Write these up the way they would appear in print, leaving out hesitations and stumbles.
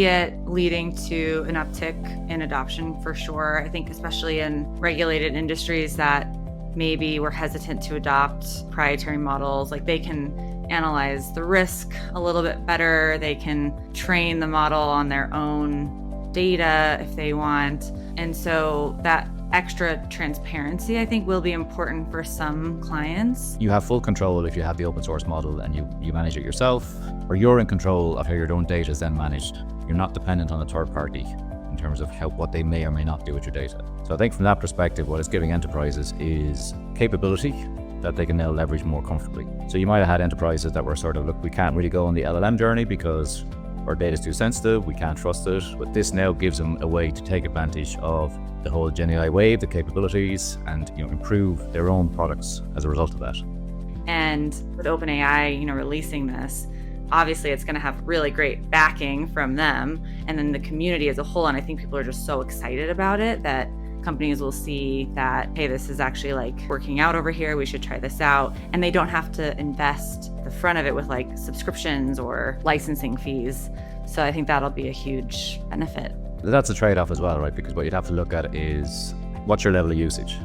it leading to an uptick in adoption for sure. I think especially in regulated industries that maybe were hesitant to adopt proprietary models, like they can analyze the risk a little bit better. They can train the model on their own data if they want. And so that extra transparency, I think, will be important for some clients. You have full control if you have the open source model and you manage it yourself, or you're in control of how your own data is then managed. You're not dependent on a third party in terms of what they may or may not do with your data. So I think from that perspective, what it's giving enterprises is capability that they can now leverage more comfortably. So you might have had enterprises that were sort of, look, we can't really go on the LLM journey because our data is too sensitive, we can't trust it. But this now gives them a way to take advantage of the whole GenAI wave, the capabilities, and improve their own products as a result of that. And with OpenAI, releasing this, obviously it's going to have really great backing from them and then the community as a whole. And I think people are just so excited about it that companies will see that, hey, this is actually working out over here. We should try this out. And they don't have to invest the front of it with subscriptions or licensing fees. So I think that'll be a huge benefit. That's a trade-off as well, right? Because what you'd have to look at is what's your level of usage?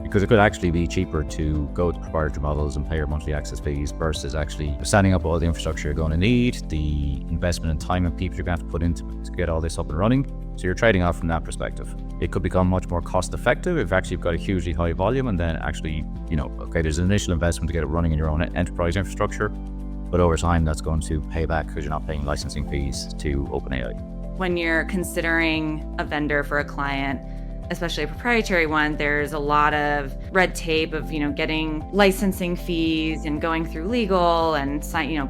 Because it could actually be cheaper to go to proprietary models and pay your monthly access fees versus actually standing up all the infrastructure you're going to need, the investment and time and people you're going to have to put into to get all this up and running. So you're trading off from that perspective. It could become much more cost effective if actually you've got a hugely high volume and then actually, okay, there's an initial investment to get it running in your own enterprise infrastructure, but over time that's going to pay back because you're not paying licensing fees to OpenAI. When you're considering a vendor for a client, especially a proprietary one, there's a lot of red tape of, getting licensing fees and going through legal and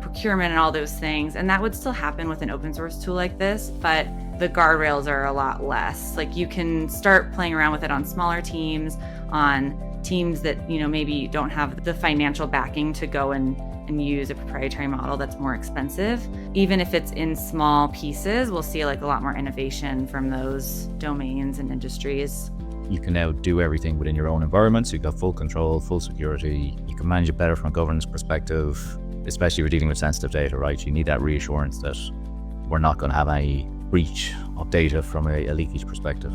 procurement and all those things. And that would still happen with an open source tool like this, but the guardrails are a lot less. You can start playing around with it on smaller teams, on teams that, maybe don't have the financial backing to go and use a proprietary model that's more expensive. Even if it's in small pieces, we'll see a lot more innovation from those domains and industries. You can now do everything within your own environment. So you've got full control, full security. You can manage it better from a governance perspective, especially if you're dealing with sensitive data, right? You need that reassurance that we're not going to have any breach of data from a leakage perspective.